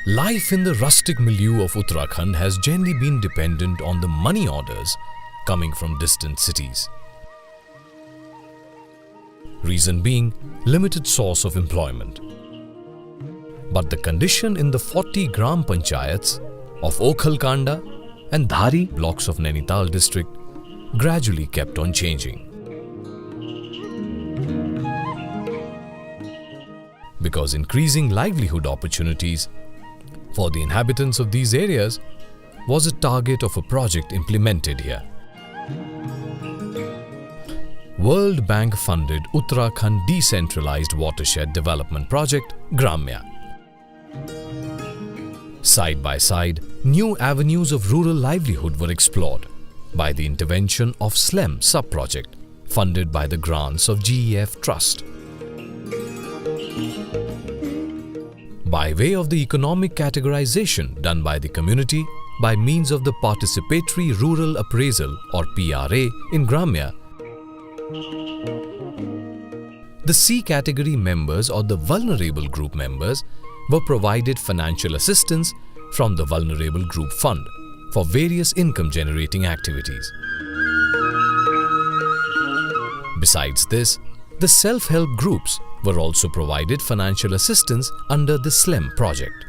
Life in the rustic milieu of Uttarakhand has generally been dependent on the money orders coming from distant cities. Reason being, limited source of employment. But the condition in the 40 Gram Panchayats of Okhalkanda and Dhari blocks of Nainital district gradually kept on changing. Because increasing livelihood opportunities for the inhabitants of these areas was a target of a project implemented here. World Bank funded Uttarakhand Decentralized Watershed Development Project Gramya. Side by side, new avenues of rural livelihood were explored by the intervention of SLEM sub-project funded by the grants of GEF Trust. By way of the economic categorization done by the community by means of the Participatory Rural Appraisal or PRA in Gramya, the C category members or the vulnerable group members were provided financial assistance from the Vulnerable Group Fund for various income generating activities. Besides this, the self-help groups were also provided financial assistance under the SLEM project.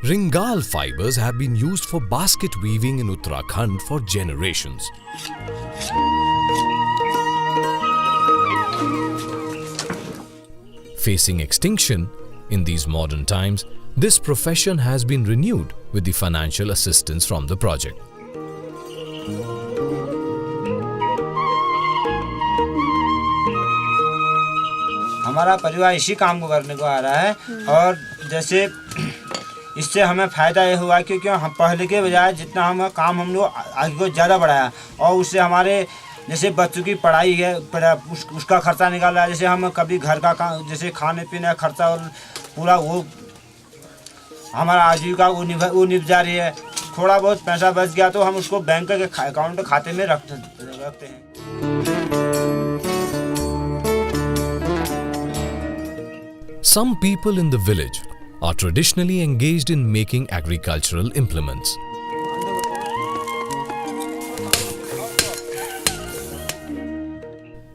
Ringal fibers have been used for basket weaving in Uttarakhand for generations. Facing extinction in these modern times, this profession has been renewed with the financial assistance from the project. हमारा परिवार इसी काम को करने को आ रहा है और जैसे इससे हमें फ़ायदा ये हुआ क्योंकि हम पहले के बजाय जितना हम काम हम लोग आगे को ज़्यादा बढ़ाया और उससे हमारे जैसे बच्चों की पढ़ाई है उसका खर्चा निकाल रहा है। जैसे हम कभी घर का काम जैसे खाने पीने का खर्चा और पूरा वो हमारा आजीविका वो निभ जा रही है। थोड़ा बहुत पैसा बच गया तो हम उसको बैंक के अकाउंट खाते में रखते हैं। Some people in the village are traditionally engaged in making agricultural implements.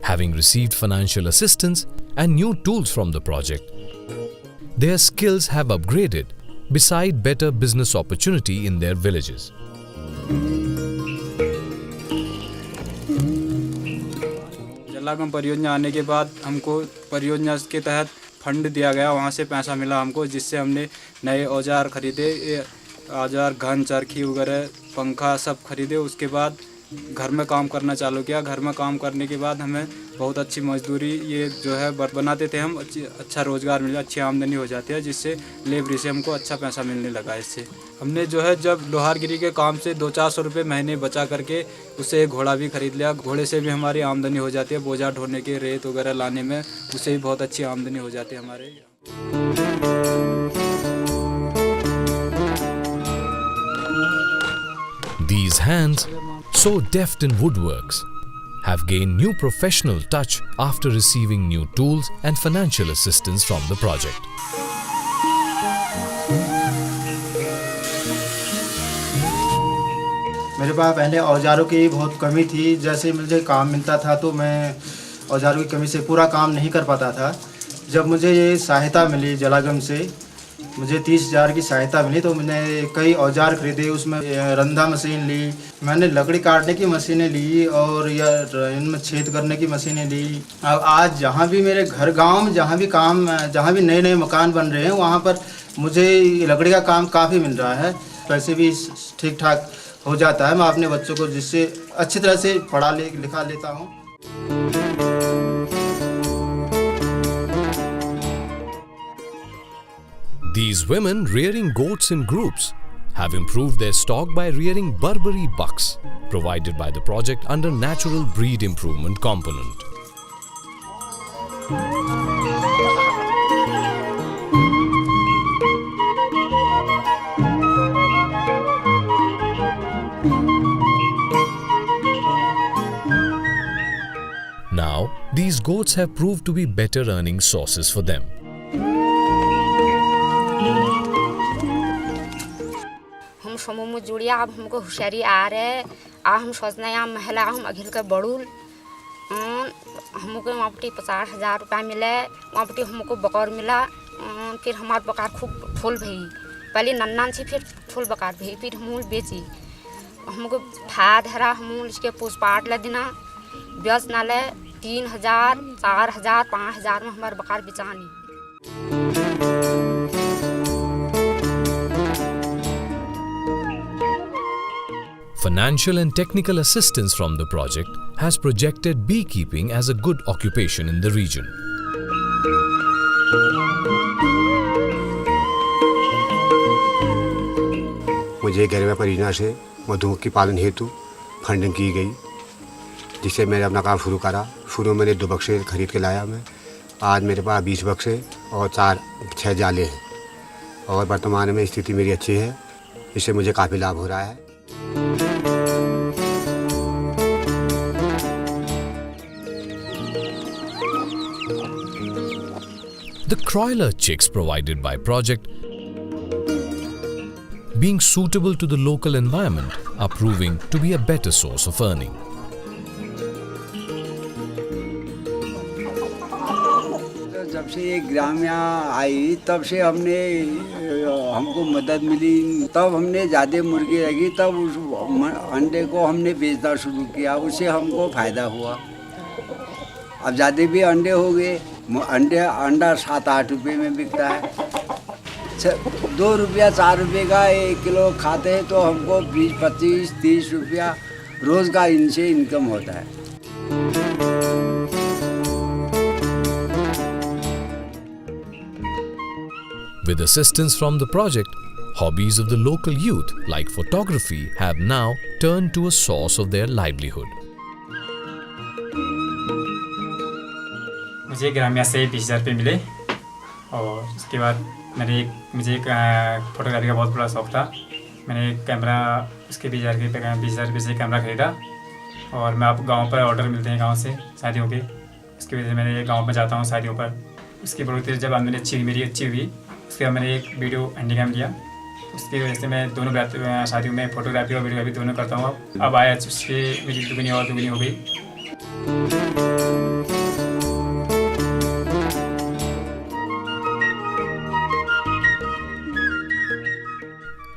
Having received financial assistance and new tools from the project, their skills have upgraded beside better business opportunity in their villages. जलागम परियोजना आने के बाद हमको परियोजना के तहत fund दिया गया, वहाँ से पैसा मिला हमको जिससे हमने नए औजार खरीदे, औजार घन चरखी वगैरह पंखा सब खरीदे। उसके बाद घर में काम करना चालू किया। घर में काम करने के बाद हमें बहुत अच्छी मजदूरी ये जो है बनाते थे हम, अच्छा रोज़गार मिला, अच्छी आमदनी हो जाती है जिससे लेबरी से हमको अच्छा पैसा मिलने लगा। इससे हमने जो है जब लोहारगिरी के काम से 200-400 रुपये महीने बचा करके उससे एक घोड़ा भी खरीद लिया। घोड़े से भी हमारी आमदनी हो जाती है, बोझा ढोने के रेत वगैरह लाने में उससे भी बहुत अच्छी आमदनी हो जाती है हमारे। These hands, so deft in woodworks, have gained new professional touch after receiving new tools and financial assistance from the project. मेरे पास पहले औजारों की बहुत कमी थी। जैसे मुझे काम मिलता था तो मैं औजारों की कमी से पूरा काम नहीं कर पाता था। जब मुझे ये सहायता मिली जलागम से, मुझे 30,000 की सहायता मिली तो मैंने कई औजार खरीदे। उसमें रंधा मशीन ली, मैंने लकड़ी काटने की मशीनें ली और या इनमें छेद करने की मशीनें ली। अब आज जहाँ भी मेरे घर गांव में जहाँ भी नए नए मकान बन रहे हैं वहाँ पर मुझे लकड़ी का काम काफ़ी मिल रहा है। पैसे भी ठीक ठाक हो जाता है। मैं अपने बच्चों को जिससे अच्छी तरह से लिखा लेता हूँ। These women rearing goats in groups have improved their stock by rearing Barbary bucks provided by the project under Natural Breed Improvement component. these goats have proved to be better earning sources for them. हम समूह में जुड़िया अब हमको होशियारी आ रहे आ हम सोचना या महिला हम अखिल के बड़ूल हमको वहाँ पे 50,000 रुपया मिले वहाँ पे हमको बकौर मिला फिर हमारे बकार खूब फूल भई पहले नन्ना से फिर फूल बकार भई फिर हम बेची हमको फायद हरा हम इसके पूछपाट ले देना ब्याज ना ले 3,000 4,000 5,000 में हमारे बकार बेचानी। Financial and technical assistance from the project has projected beekeeping as a good occupation in the region. मुझे गैरवा परियोजना से मधुमक्खी पालन हेतु फंडिंग की गई, जिससे मैंने अपना काम शुरू करा। शुरू में मैंने 2 बक्से खरीद के लाया मैं। आज मेरे पास 20 बक्से और 4-6 जाले हैं और वर्तमान में स्थिति मेरी अच्छी है। इससे मुझे काफ़ी लाभ हो रहा है। The broiler chicks provided by project, being suitable to the local environment, are proving to be a better source of earning. जब से ये ग्राम यहाँ आई तब से हमको मदद मिली, तब हमने ज़्यादा मुर्गी रखी, तब उस अंडे को हमने बेचना शुरू किया, उससे हमको फ़ायदा हुआ। अब ज़्यादा भी अंडे हो गए, अंडा 7-8 रुपये में बिकता है। 2 रुपया 4 रुपये का 1 किलो खाते हैं तो हमको 20, 25, 30 रुपया रोज़ का इनसे इनकम होता है। With assistance from the project, hobbies of the local youth like photography have now turned to a source of their livelihood. मुझे ग्राम्या से 20,000 रुपये मिले और उसके बाद मुझे एक फोटोग्राफी का बहुत बड़ा शौक़ था। मैंने एक कैमरा उसके 20,000 रुपये से कैमरा ख़रीदा और मैं आप गांव पर ऑर्डर मिलते हैं गांव से शादियों के, उसकी वजह से मैंने गांव में जाता हूं शादियों पर। उसकी बढ़ोतरी जब मेरी अच्छी हुई उसके बाद मैंने एक वीडियो हैंडीकैम लिया, उसकी वजह से मैं दोनों शादियों में फ़ोटोग्राफी और वीडियोग्राफी दोनों करता हूँ। अब आया उसकी मेरी दुगनी हो गई।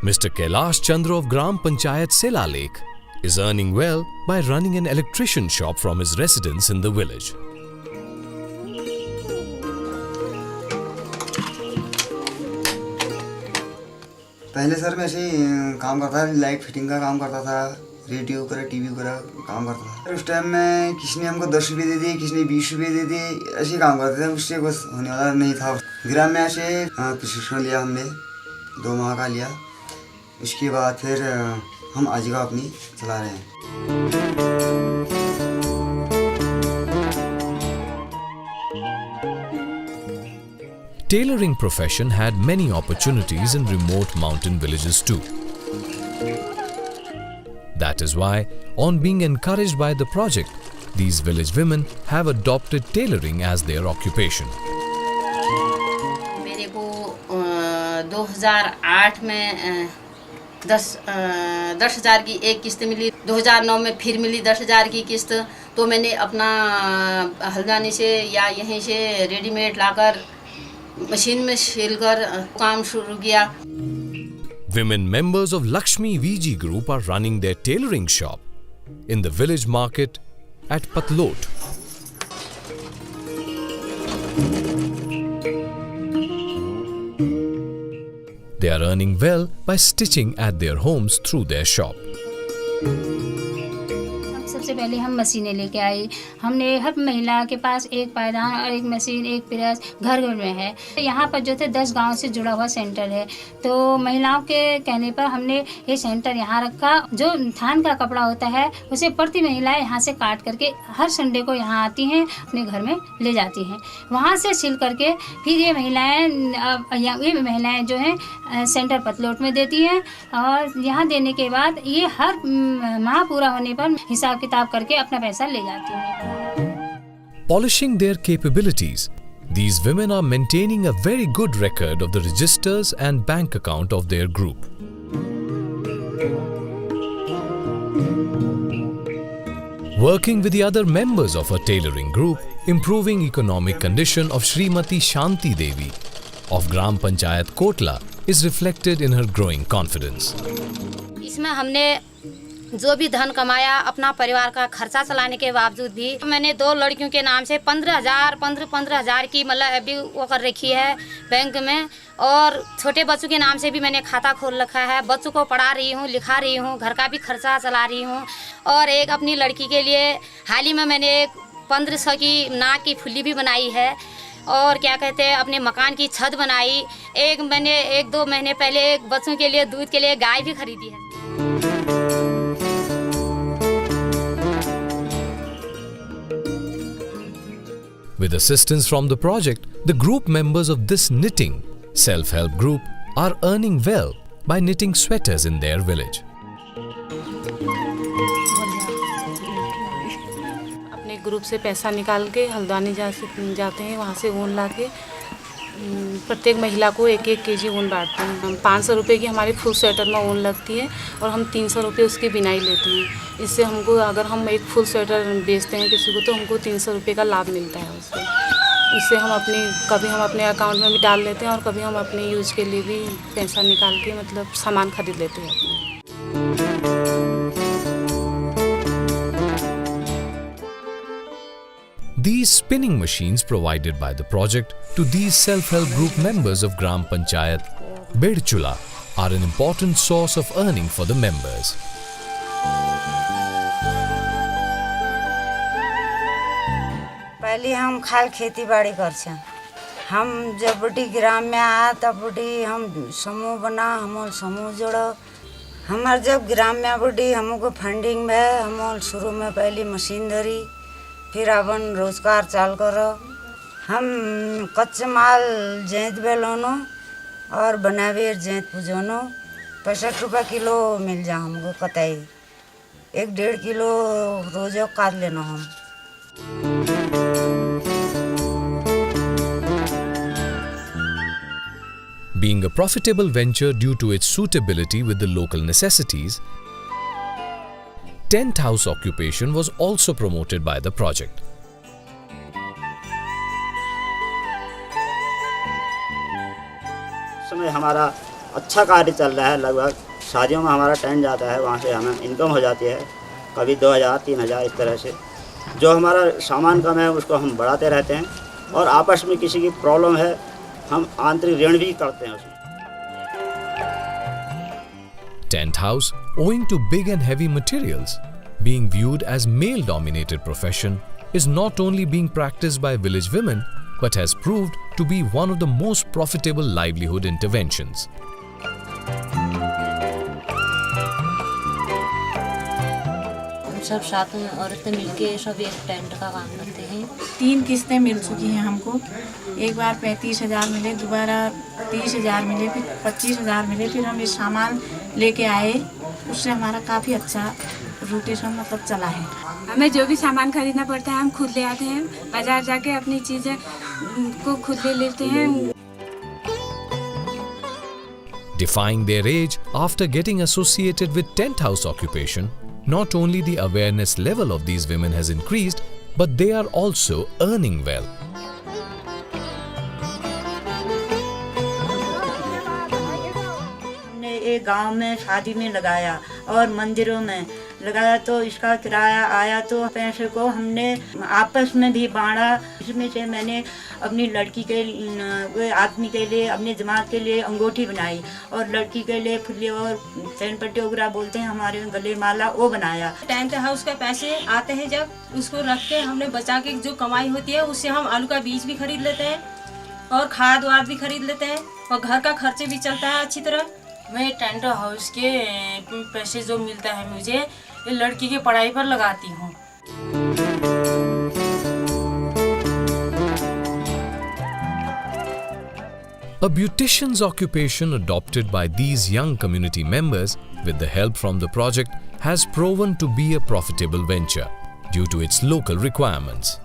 Mr. Kailash Chandra of Gram Panchayat Sela Lake is earning well by running an electrician shop from his residence in the village. पहले सर मैं ऐसे ही काम करता था, लाइट फिटिंग का काम करता था, रेडियो वगैरह टीवी वगैरह काम करता था। उस टाइम में किसी ने हमको 10 रुपये दे दिए, किसी ने 20 रुपये दे दिए, ऐसे ही काम करते थे। उससे बस होने वाला नहीं था। ग्राम में ऐसे प्रशिक्षण लिया हमने, 2 माह का लिया। उसके बाद फिर हम आजीविका अपनी चला रहे हैं। Tailoring profession had many opportunities in remote mountain villages too. That is why, on being encouraged by the project, these village women have adopted tailoring as their occupation. मेरे को 2008 में 10,000 की एक किस्त मिली, 2009 में फिर मिली 10,000 की किस्त। तो मैंने अपना हल्द्वानी से या यहीं से रेडीमेड लाकर मशीन में सिलकर काम शुरू किया। Women members of Lakshmi VG Group are running their tailoring shop in the village market at Patlot. They are earning well by stitching at their homes through their shop. सबसे पहले हम मशीनें लेके आई। हमने हर महिला के पास एक पायदान और एक मशीन, एक प्रेस घर घर में है। यहाँ पर जो थे 10 गांव से जुड़ा हुआ सेंटर है, तो महिलाओं के कहने पर हमने ये सेंटर यहाँ रखा। जो थान का कपड़ा होता है उसे प्रति महिला यहाँ से काट करके हर संडे को यहाँ आती हैं, अपने घर में ले जाती हैं। वहाँ से सिल करके फिर ये महिलाएँ जो हैं सेंटर पतलोट में देती हैं और यहाँ देने के बाद ये हर माह पूरा होने पर हिसाब किताब करके अपना पैसा ले जाती हैं। polishing their capabilities, these women are maintaining a very good record of the registers and bank account of their group. Working with the other members of her tailoring group, improving economic condition of Srimati Shanti Devi of Gram Panchayat Kotla is reflected in her growing confidence. इसमें हमने जो भी धन कमाया अपना परिवार का खर्चा चलाने के बावजूद भी मैंने 2 लड़कियों के नाम से 15,000 की मतलब अभी वो कर रखी है बैंक में, और छोटे बच्चों के नाम से भी मैंने खाता खोल रखा है। बच्चों को पढ़ा रही हूँ, लिखा रही हूँ, घर का भी खर्चा चला रही हूँ। और एक अपनी लड़की के लिए हाल ही में मैंने एक 1500 की नाक की फुल्ली भी बनाई है, और क्या कहते हैं अपने मकान की छत बनाई। मैंने 1-2 महीने पहले एक बच्चों के लिए दूध के लिए गाय भी खरीदी है। With assistance from the project, the group members of this knitting self-help group are earning well by knitting sweaters in their village. अपने ग्रुप से पैसा निकाल के हल्द्वानी जाते हैं, वहाँ से ऊन ला के प्रत्येक महिला को 1-1 केजी ऊन बांटते हैं। 500 रुपये की हमारी फुल स्वेटर में ऊन लगती है और हम 300 रुपये उसकी बिनाई लेते हैं। इससे हमको अगर हम एक फुल स्वेटर बेचते हैं किसी को तो हमको 300 रुपये का लाभ मिलता है उससे हम कभी हम अपने अकाउंट में भी डाल लेते हैं और कभी हम अपने यूज़ के लिए भी पैसा निकाल के मतलब सामान खरीद लेते हैं। These spinning machines provided by the project to these self-help group members of Gram Panchayat Bedchula are an important source of earning for the members. पहले हम खाल खेती बाड़ी कर छे। हम जब बड़ी ग्राम में आया तब बड़ी हम समूह बना, हम समूह जोड़ो। हमार जब ग्राम में बड़ी हमको फंडिंग में हम शुरू में पहली मशीन धरी, फिर अपन रोजगार चाल करो। हम कच्चे माल जेंत बेलोनो और बनावे जेंत पुजोनो 65 रुपये किलो मिल जा हमको कतई। 1-1.5 किलो रोजो काट लेना हम। Being a profitable venture due to its suitability with the local necessities, tent house occupation was also promoted by the project. समय हमारा अच्छा कार्य चल रहा है। लगभग शादियों में हमारा टेंट जाता है, वहाँ से हमें इनकम हो जाती है, कभी 2000-3000 इस तरह से। जो हमारा सामान कम है उसको हम बढ़ाते रहते हैं और आपस में किसी की प्रॉब्लम है हम आंतरिक ऋण भी करते हैं उसमें। Tent house, owing to big and heavy materials, being viewed as male-dominated profession, is not only being practiced by village women, but has proved to be one of the most profitable livelihood interventions. सब साथ में औरतें मिलके सब एक tent का काम करते हैं। 3 किस्तें मिल चुकी हैं हमको। एक बार 35,000 मिले, दोबारा 30,000 मिले, फिर 25,000 मिले। फिर हम ये सामान लेके आए, उससे हमारा काफ़ी अच्छा रोटेशन मतलब चला है। हमें जो भी सामान खरीदना पड़ता है हम खुद ले आते हैं, बाजार जाके अपनी चीज़ें को खुद ले लेते हैं। Defying their age after getting associated with tent house occupation, not only the awareness level of these women has increased, but they are also earning well. हमने एक गांव में शादी में लगाया और मंदिरों में लगाया तो इसका किराया आया तो पैसे को हमने आपस में भी बांटा। इसमें से मैंने अपनी लड़की के आदमी के लिए अपने जमात के लिए अंगूठी बनाई और लड़की के लिए फुल्ली और चैन पट्टी वगैरह बोलते हैं हमारे गले माला वो बनाया। टेंट हाउस का पैसे आते हैं जब उसको रख के हमने बचा के जो कमाई होती है उससे हम आलू का बीज भी खरीद लेते हैं और खाद वाद भी खरीद लेते हैं और घर का खर्चे भी चलता है अच्छी तरह। मैं टेंट हाउस के पैसे जो मिलता है मुझे ये लड़की की पढ़ाई पर लगाती हूँ। A beautician's occupation adopted by these young community members with the help from the project has proven to be a profitable venture due to its local requirements.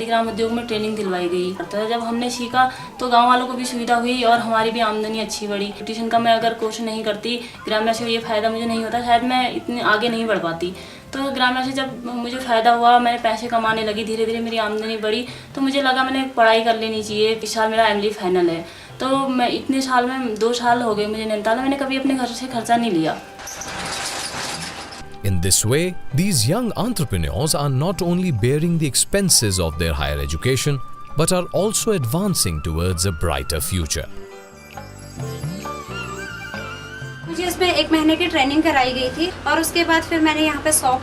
Khadi ग्राम उद्योग में ट्रेनिंग दिलवाई गई। तो जब हमने सीखा तो गांव वालों को भी सुविधा हुई और हमारी भी आमदनी अच्छी बढ़ी। ट्यूशन का मैं अगर कोर्स नहीं करती, ग्राम्या से ये फ़ायदा मुझे नहीं होता, शायद मैं इतनी आगे नहीं बढ़ पाती। तो ग्राम्या से जब मुझे फ़ायदा हुआ, मैंने पैसे कमाने लगी, धीरे धीरे मेरी आमदनी बढ़ी, तो मुझे लगा मैंने पढ़ाई कर लेनी चाहिए। इस साल मेरा MLE फाइनल है, तो मैं इतने साल में 2 साल हो गए मुझे नैनीताल में, मैंने कभी अपने घर से खर्चा नहीं लिया। In this way, these young entrepreneurs are not only bearing the expenses of their higher education, but are also advancing towards a brighter future. मुझे इसमें 1 महीने की ट्रेनिंग कराई गई थी और उसके बाद फिर मैंने यहाँ पे शॉप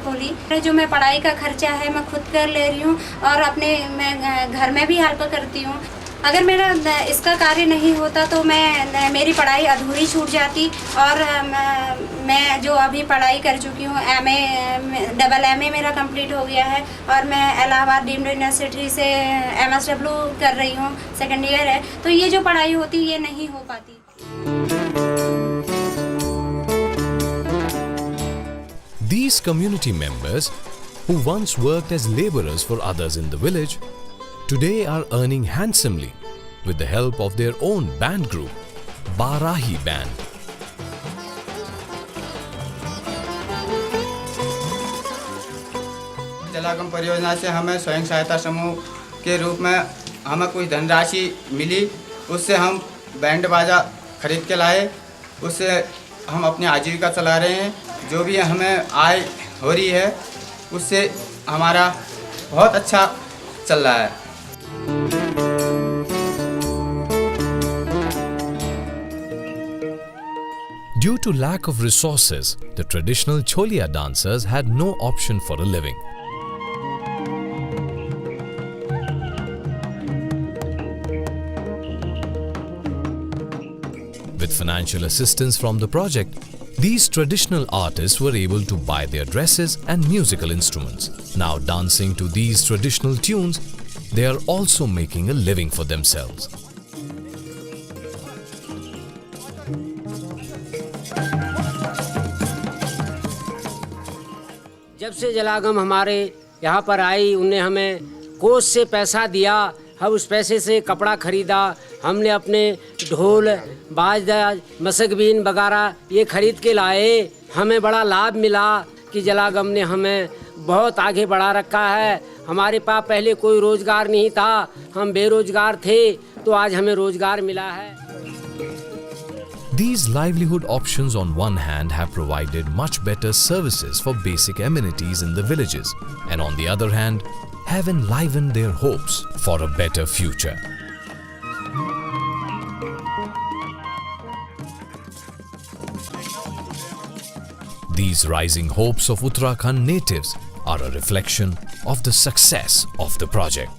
खोली। जो मैं पढ़ाई का खर्चा है मैं खुद कर ले रही हूँ और मैं घर में भी हेल्प करती हूँ। अगर मेरा इसका कार्य नहीं होता तो मेरी पढ़ाई अधूरी छूट जाती और मैं जो अभी पढ़ाई कर चुकी हूँ MA मेरा कंप्लीट हो गया है और मैं इलाहाबाद डीम्ड यूनिवर्सिटी से MSW कर रही हूँ, 2nd ईयर है। तो ये जो पढ़ाई होती ये नहीं हो पाती। These community members, who once worked as laborers for others in the village, today are earning handsomely with the help of their own band group, Barahi Band. जलागम परियोजना से हमें स्वयं सहायता समूह के रूप में हमें कुछ धनराशि मिली, उससे हम बैंड बाजा खरीद के लाए, उससे हम अपनी आजीविका चला रहे हैं। जो भी हमें आय हो रही है उससे हमारा बहुत अच्छा चल रहा है। Due to lack of resources, the traditional Cholia dancers had no option for a living. With financial assistance from the project, these traditional artists were able to buy their dresses and musical instruments. Now dancing to these traditional tunes, they are also making a living for themselves. जब से जलागम हमारे यहाँ पर आई, उन्हें हमें कोष से पैसा दिया, हम उस पैसे से कपड़ा खरीदा, हमने अपने ढोल बाज मसकबीन वगैरह ये खरीद के लाए। हमें बड़ा लाभ मिला कि जलागम ने हमें बहुत आगे बढ़ा रखा है। हमारे पास पहले कोई रोज़गार नहीं था, हम बेरोजगार थे, तो आज हमें रोज़गार मिला है। These livelihood options on one hand have provided much better services for basic amenities in the villages, and on the other hand have enlivened their hopes for a better future. These rising hopes of Uttarakhand natives are a reflection of the success of the project.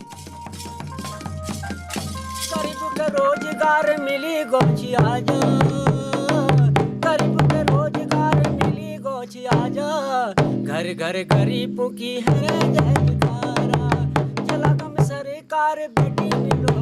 घर घर गरीबों की है जयकारा, जलागम सरकार बेटी मिलो